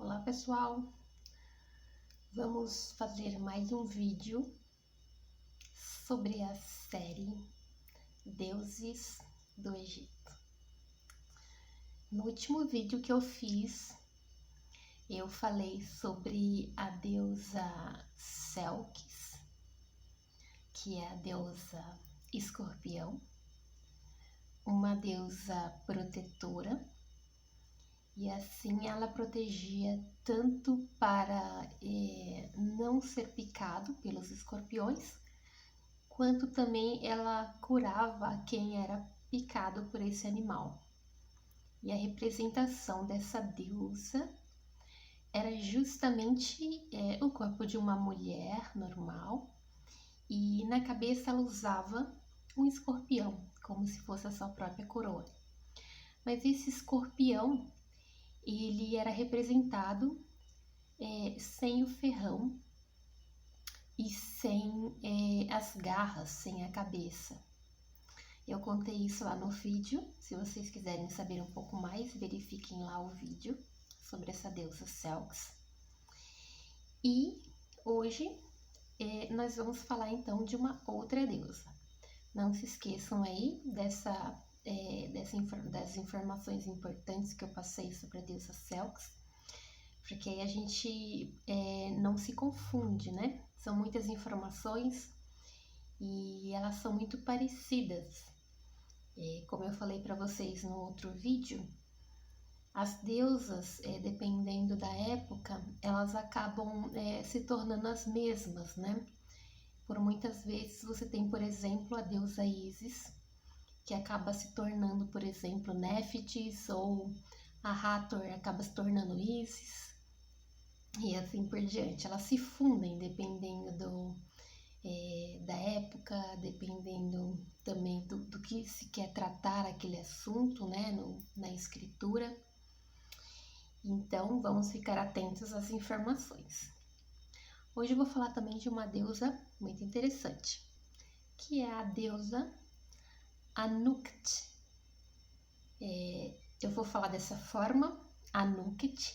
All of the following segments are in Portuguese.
Olá pessoal, vamos fazer mais um vídeo sobre a série Deuses do Egito. No último vídeo que eu fiz, eu falei sobre a deusa Selkis, que é a deusa escorpião, uma deusa protetora. E assim ela protegia tanto para não ser picado pelos escorpiões, quanto também ela curava quem era picado por esse animal. E a representação dessa deusa era justamente o corpo de uma mulher normal, e na cabeça ela usava um escorpião, como se fosse a sua própria coroa. Mas esse escorpião, ele era representado sem o ferrão e sem as garras, sem a cabeça. Eu contei isso lá no vídeo. Se vocês quiserem saber um pouco mais, verifiquem lá o vídeo sobre essa deusa Selkis. E hoje nós vamos falar então de uma outra deusa. Não se esqueçam aí das informações importantes que eu passei sobre a deusa Selkis, porque aí a gente não se confunde, né? São muitas informações e elas são muito parecidas. Como eu falei para vocês no outro vídeo, as deusas, dependendo da época, elas acabam se tornando as mesmas, né? Por muitas vezes você tem, por exemplo, a deusa Ísis, que acaba se tornando, por exemplo, Néfitis, ou a Hathor acaba se tornando Ísis, e assim por diante. Elas se fundem dependendo da época, dependendo também do que se quer tratar aquele assunto, né, na escritura. Então, vamos ficar atentos às informações. Hoje eu vou falar também de uma deusa muito interessante, que é a deusa Anukt. Eu vou falar dessa forma, Anukt,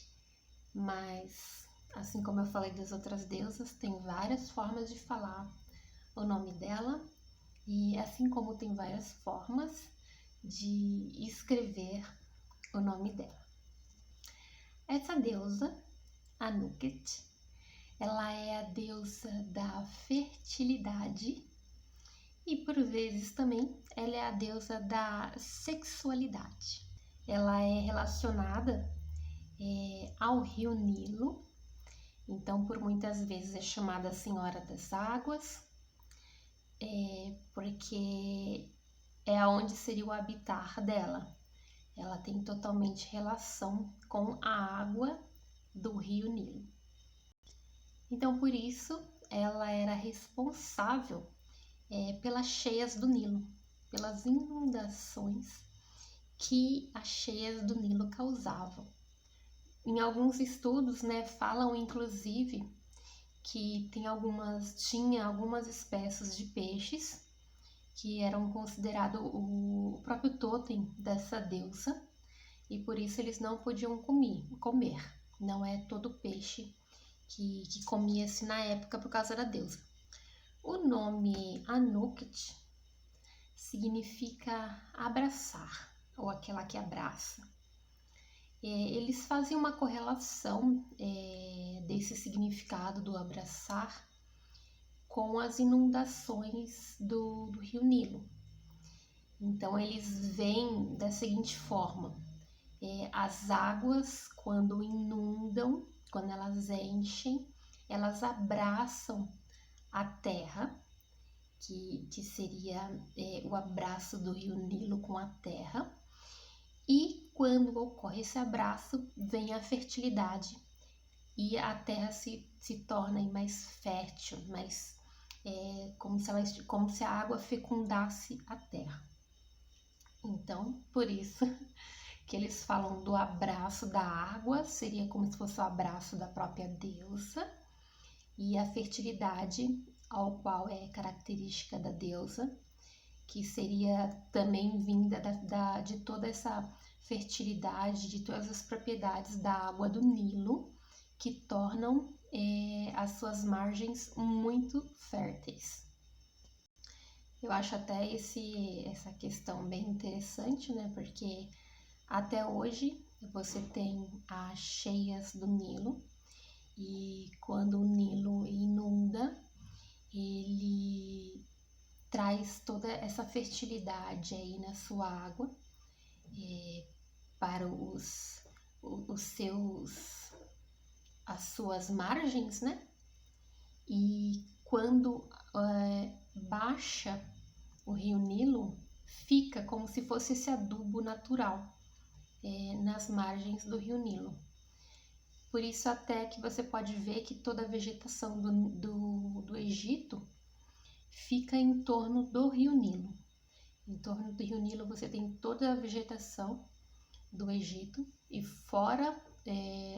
mas assim como eu falei das outras deusas, tem várias formas de falar o nome dela, e assim como tem várias formas de escrever o nome dela. Essa deusa, Anukt, ela é a deusa da fertilidade e por vezes também ela é a deusa da sexualidade. Ela é relacionada ao rio Nilo, então por muitas vezes é chamada Senhora das Águas, porque é onde seria o habitar dela. Ela tem totalmente relação com a água do rio Nilo. Então por isso ela era responsável pelas cheias do Nilo, pelas inundações que as cheias do Nilo causavam. Em alguns estudos, falam inclusive que tinha algumas espécies de peixes que eram considerados o próprio totem dessa deusa, e por isso eles não podiam comer. Não é todo peixe que comia-se na época por causa da deusa. O nome Anukt significa abraçar, ou aquela que abraça. Eles fazem uma correlação desse significado do abraçar com as inundações do rio Nilo. Então eles veem da seguinte forma: as águas, quando inundam, quando elas enchem, elas abraçam a terra, que seria o abraço do rio Nilo com a terra, e quando ocorre esse abraço, vem a fertilidade e a terra se torna mais fértil, como se a água fecundasse a terra. Então, por isso que eles falam do abraço da água, seria como se fosse o abraço da própria deusa, e a fertilidade, ao qual é característica da deusa, que seria também vinda de toda essa fertilidade, de todas as propriedades da água do Nilo, que tornam as suas margens muito férteis. Eu acho até essa questão bem interessante, né? Porque até hoje você tem as cheias do Nilo, e quando o Nilo inunda, ele traz toda essa fertilidade aí na sua água para as suas margens, né? E quando baixa o rio Nilo, fica como se fosse esse adubo natural nas margens do rio Nilo. Por isso até que você pode ver que toda a vegetação do Egito fica em torno do rio Nilo. Em torno do rio Nilo você tem toda a vegetação do Egito, e fora,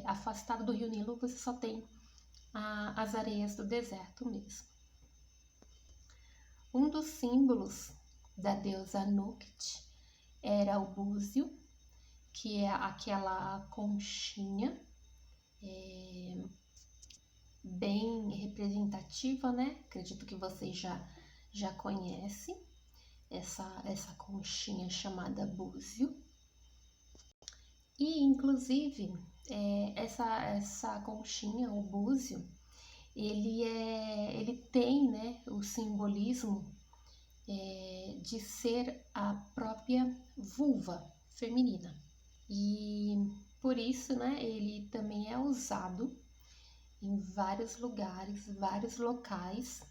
afastado do rio Nilo, você só tem as areias do deserto mesmo. Um dos símbolos da deusa Anukt era o búzio, que é aquela conchinha bem representativa, né? Acredito que vocês já conhecem essa conchinha chamada búzio. E, inclusive, essa conchinha, o búzio, ele tem, né, o simbolismo de ser a própria vulva feminina. E por isso, né, ele também é usado em vários lugares, vários locais,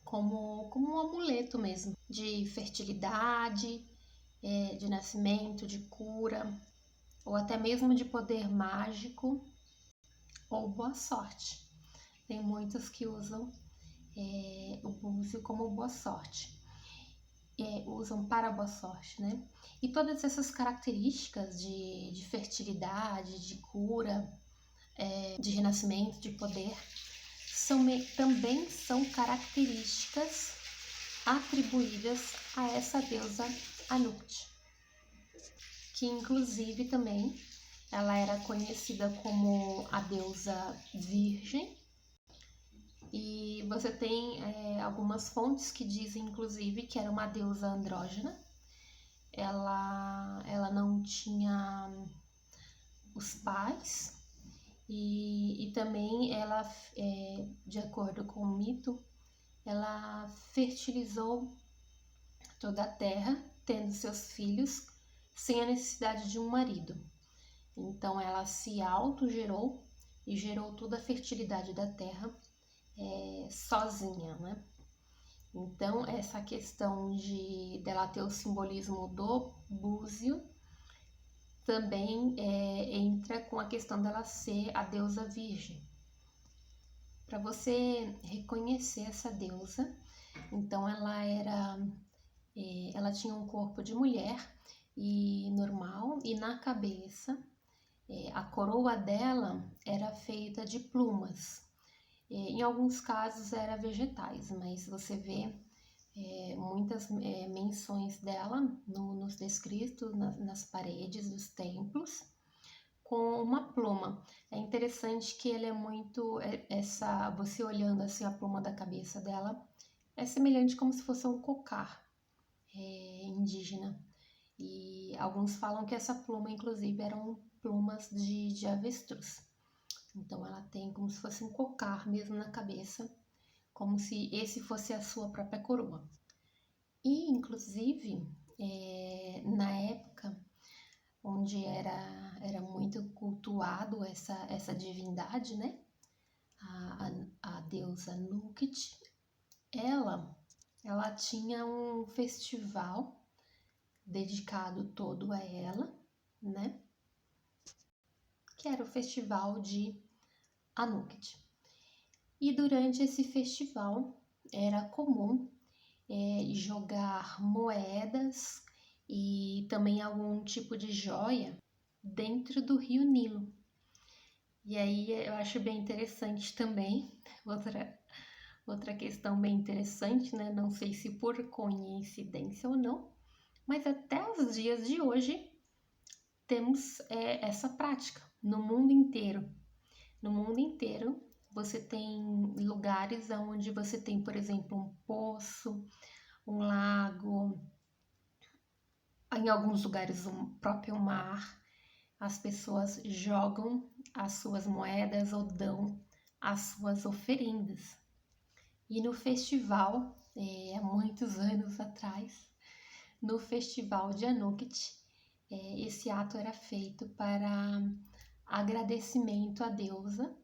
como um amuleto mesmo, de fertilidade, de nascimento, de cura, ou até mesmo de poder mágico ou boa sorte. Tem muitos que usam o búzio como boa sorte, usam para boa sorte, né? E todas essas características de fertilidade, de cura, de renascimento, de poder, também são características atribuídas a essa deusa Anukt, que inclusive também ela era conhecida como a deusa virgem. E você tem algumas fontes que dizem, inclusive, que era uma deusa andrógena. Ela não tinha os pais, e também ela, de acordo com o mito, ela fertilizou toda a terra, tendo seus filhos, sem a necessidade de um marido. Então ela se autogerou e gerou toda a fertilidade da terra sozinha, né? Então essa questão dela ter o simbolismo do búzio também entra com a questão dela ser a deusa virgem. Para você reconhecer essa deusa, então ela tinha um corpo de mulher e normal, e na cabeça a coroa dela era feita de plumas. Em alguns casos era vegetais, mas você vê muitas menções dela nos descritos, nas paredes dos templos, com uma pluma. É interessante que ele é muito, você olhando assim a pluma da cabeça dela, é semelhante como se fosse um cocar indígena. E alguns falam que essa pluma, inclusive, eram plumas de avestruz. Então ela tem como se fosse um cocar mesmo na cabeça, como se esse fosse a sua própria coroa. E, inclusive, na época onde era muito cultuado essa divindade, né? A deusa Nukht, ela tinha um festival dedicado todo a ela, né? Que era o festival de Anukt. E durante esse festival era comum jogar moedas e também algum tipo de joia dentro do rio Nilo. E aí eu acho bem interessante também, outra questão bem interessante, né? Não sei se por coincidência ou não, mas até os dias de hoje temos essa prática no mundo inteiro No mundo inteiro, você tem lugares onde você tem, por exemplo, um poço, um lago, em alguns lugares um próprio mar. As pessoas jogam as suas moedas ou dão as suas oferendas. E no festival, há muitos anos atrás, no festival de Hanukkah, esse ato era feito para agradecimento à deusa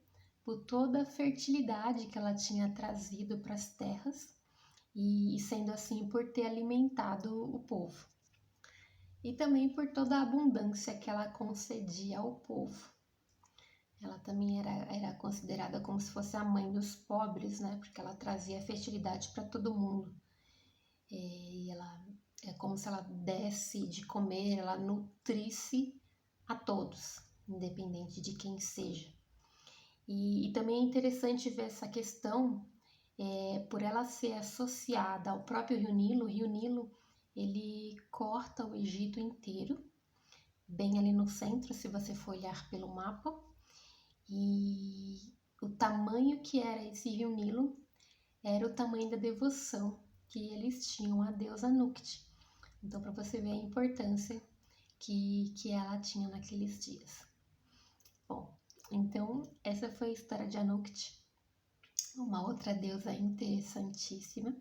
por toda a fertilidade que ela tinha trazido para as terras e sendo assim por ter alimentado o povo. E também por toda a abundância que ela concedia ao povo. Ela também era considerada como se fosse a mãe dos pobres, né? Porque ela trazia fertilidade para todo mundo. E ela é como se ela desse de comer, ela nutrisse a todos, independente de quem seja. E também é interessante ver essa questão, por ela ser associada ao próprio Rio Nilo. O Rio Nilo, ele corta o Egito inteiro, bem ali no centro, se você for olhar pelo mapa. E o tamanho que era esse Rio Nilo era o tamanho da devoção que eles tinham à deusa Nukht. Então, para você ver a importância que ela tinha naqueles dias. Bom, então essa foi a história de Anukht, uma outra deusa interessantíssima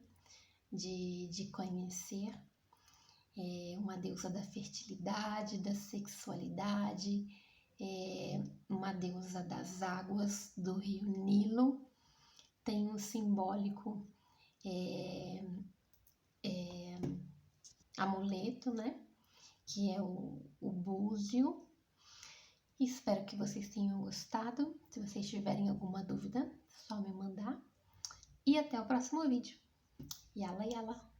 de conhecer. Uma deusa da fertilidade, da sexualidade, uma deusa das águas do rio Nilo. Tem um simbólico amuleto, né? Que é o búzio. Espero que vocês tenham gostado. Se vocês tiverem alguma dúvida, é só me mandar. E até o próximo vídeo. Yala, yala!